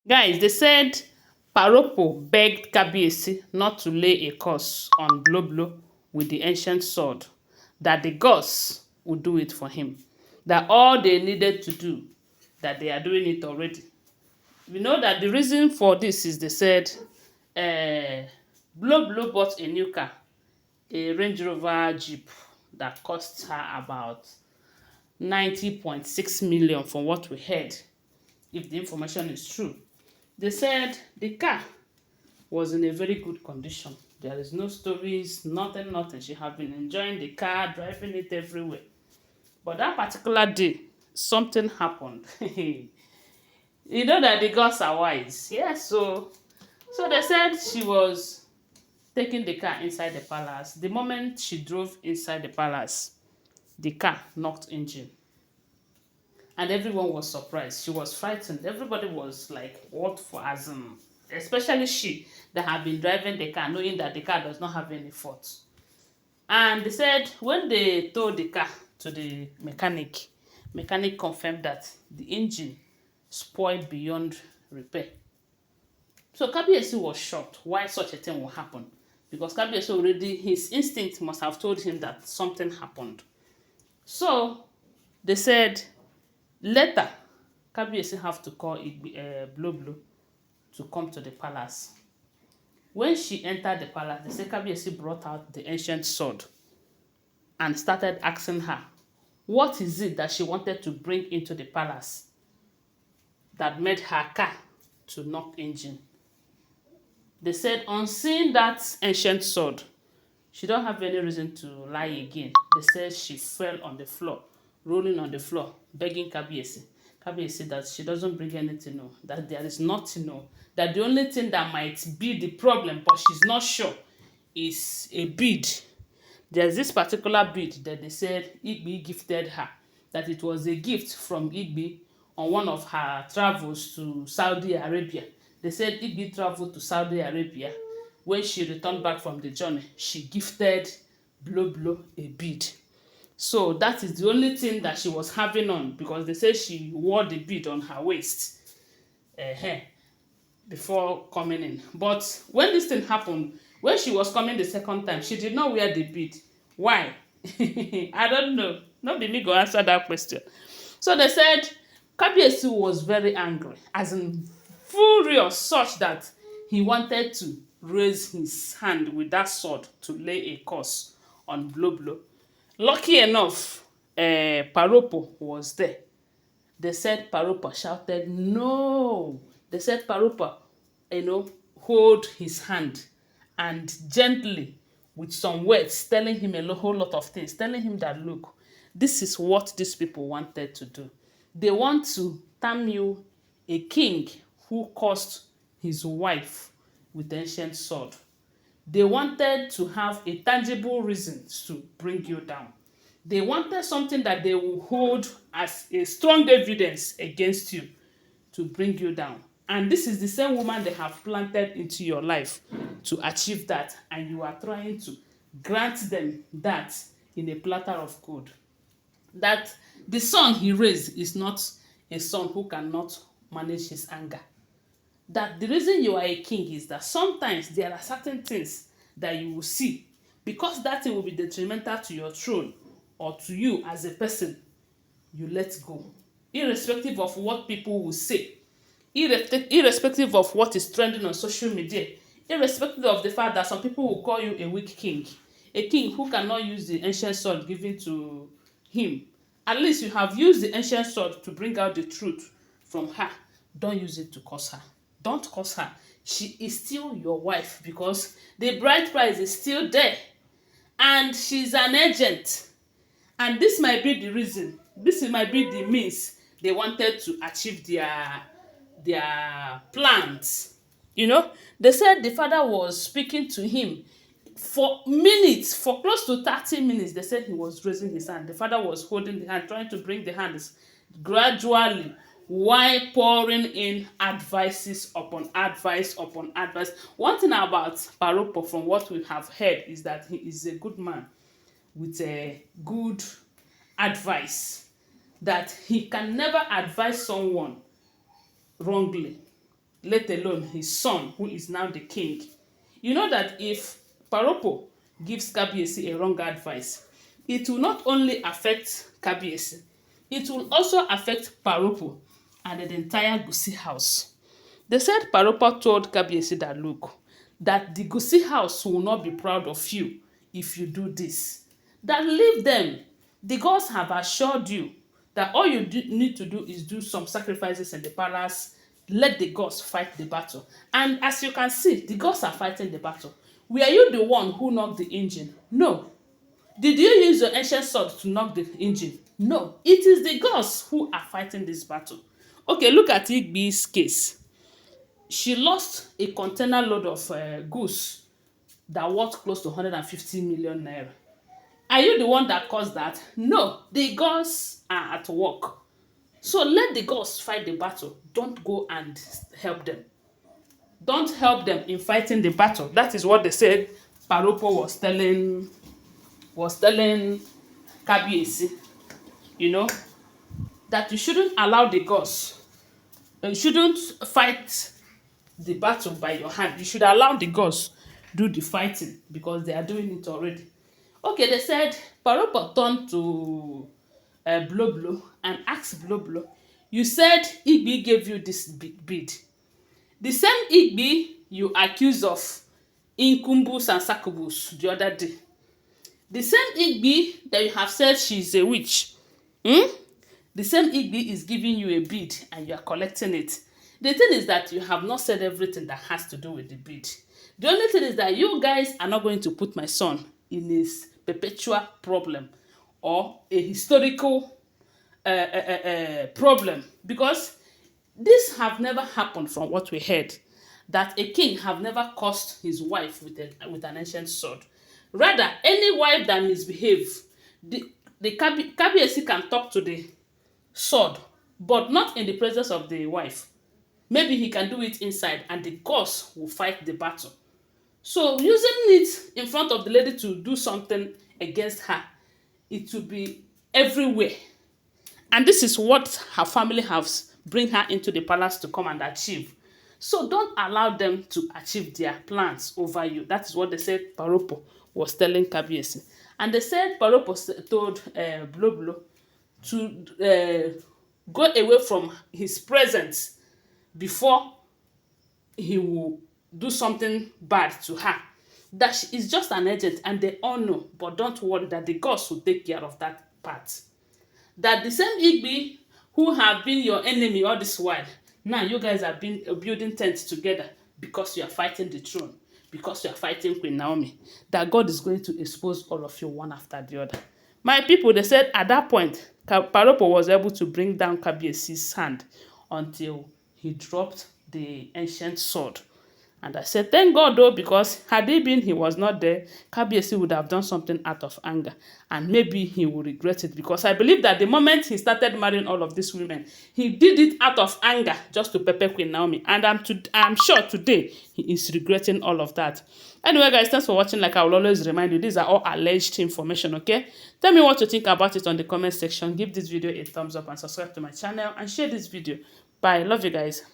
Guys, they said Paropo begged Kabiyesi not to lay a curse on Blueblo with the ancient sword, that the gods would do it for him, that all they needed to do, that they are doing it already. We know that the reason for this is they said Blueblo bought a new car, a Range Rover Jeep that cost her about 90.6 million from what we heard, if the information is true. They said the car was in a very good condition. There is no stories, nothing. She have been enjoying the car, driving it everywhere. But that particular day, something happened. You know that the gods are wise. Yes, so they said she was taking the car inside the palace. The moment she drove inside the palace, the car knocked engine. And everyone was surprised. She was frightened. Everybody was like, what for, as in, especially she that had been driving the car, knowing that the car does not have any fault. And they said when they towed the car to the mechanic confirmed that the engine spoiled beyond repair. So Kabiyesi was shocked why such a thing will happen, because Kabiyesi already, his instinct must have told him that something happened. So they said later Kabiyesi have to call Blueblo to come to the palace. When she entered the palace, they say Kabiyesi brought out the ancient sword and started asking her, what is it that she wanted to bring into the palace that made her car to knock engine? They said on seeing that ancient sword, she don't have any reason to lie again. They said she fell on the floor, rolling on the floor, begging Kabiyesi. Kabiyesi that she doesn't bring anything, no, that there is nothing, no, that the only thing that might be the problem, but she's not sure, is a bead. There's this particular bead that they said Igbi gifted her, that it was a gift from Igbi on one of her travels to Saudi Arabia. They said Igbi traveled to Saudi Arabia. When she returned back from the journey, she gifted Blueblo a bead. So that is the only thing that she was having on, because they say she wore the bead on her waist before coming in. But when this thing happened, when she was coming the second time, she did not wear the bead. Why? I don't know. Not be me go answer that question. So they said Kabiyesi was very angry, as in furious, such that he wanted to raise his hand with that sword to lay a curse on Blueblo. Lucky enough, Paropo was there. They said Paropa shouted, no. They said Paropa, hold his hand and gently, with some words, telling him a whole lot of things, telling him that, look, this is what these people wanted to do. They want to term you a king who cursed his wife with the ancient sword. They wanted to have a tangible reason to bring you down. They wanted something that they will hold as a strong evidence against you to bring you down. And this is the same woman they have planted into your life to achieve that. And you are trying to grant them that in a platter of gold. That the son he raised is not a son who cannot manage his anger. That the reason you are a king is that sometimes there are certain things that you will see, because that thing will be detrimental to your throne or to you as a person, you let go, irrespective of what people will say, irrespective of what is trending on social media, irrespective of the fact that some people will call you a weak king, a king who cannot use the ancient sword given to him. At least you have used the ancient sword to bring out the truth from her. Don't use it to curse her. Don't curse her. She is still your wife, because the bride price is still there, and she's an agent. And this might be the reason, this might be the means they wanted to achieve their plans. They said the father was speaking to him for minutes, for close to 30 minutes. They said he was raising his hand. The father was holding the hand, trying to bring the hands gradually, while pouring in advices upon advice upon advice. One thing about Paropo, from what we have heard, is that he is a good man with a good advice, that he can never advise someone wrongly. let alone his son, who is now the king. You know that if Paropo gives Kabiyesi a wrong advice, it will not only affect Kabiyesi, it will also affect Paropo and the entire Gusi house. They said Paropo told Kabiyesi that, look, that the Gusi house will not be proud of you if you do this. That leave them. The gods have assured you that all you need to do is do some sacrifices in the palace, let the gods fight the battle. And as you can see, the gods are fighting the battle. Were you the one who knocked the engine? No. Did you use your ancient sword to knock the engine? No. It is the gods who are fighting this battle. Okay, look at Igbi's case. She lost a container load of goose that worth close to 150 million naira. Are you the one that caused that? No. The gods are at work. So let the gods fight the battle. Don't go and help them. Don't help them in fighting the battle. That is what they said Paropo was telling Kabiyesi. You know, that you shouldn't allow the gods. You shouldn't fight the battle by your hand. You should allow the gods do the fighting because they are doing it already. Okay, they said Paropo turned to Blueblo and asked Blueblo, you said Igbi gave you this big bid. The same Igbi you accused of incumbus and succubus the other day. The same Igbi that you have said she is a witch. The same Igbi is giving you a bid and you are collecting it. The thing is that you have not said everything that has to do with the bid. The only thing is that you guys are not going to put my son in his perpetual problem or a historical problem, because this have never happened from what we heard, that a king have never cursed his wife with an ancient sword. Rather, any wife that misbehave, the Kabiyesi can talk to the sword, but not in the presence of the wife. Maybe he can do it inside and the gods will fight the battle. So using it in front of the lady to do something against her, it will be everywhere. And this is what her family has bring her into the palace to come and achieve. So don't allow them to achieve their plans over you. That is what they said Paropo was telling Kabiyesi. And they said Paropo told Blueblo to go away from his presence before he will do something bad to her. That she is just an agent and they all know, but don't worry that the gods will take care of that part. That the same Igbi who have been your enemy all this while, now you guys have been building tents together because you are fighting the throne, because you are fighting Queen Naomi, that God is going to expose all of you one after the other. My people, they said at that point, Paropo was able to bring down Kabiyesi's hand until he dropped the ancient sword. And I said, thank God though, because had he was not there, Kabiyesi would have done something out of anger. And maybe he will regret it, because I believe that the moment he started marrying all of these women, he did it out of anger just to pepper Queen Naomi. And I'm sure today he is regretting all of that. Anyway, guys, thanks for watching. Like I will always remind you, these are all alleged information, okay? Tell me what you think about it on the comment section. Give this video a thumbs up and subscribe to my channel and share this video. Bye. Love you guys.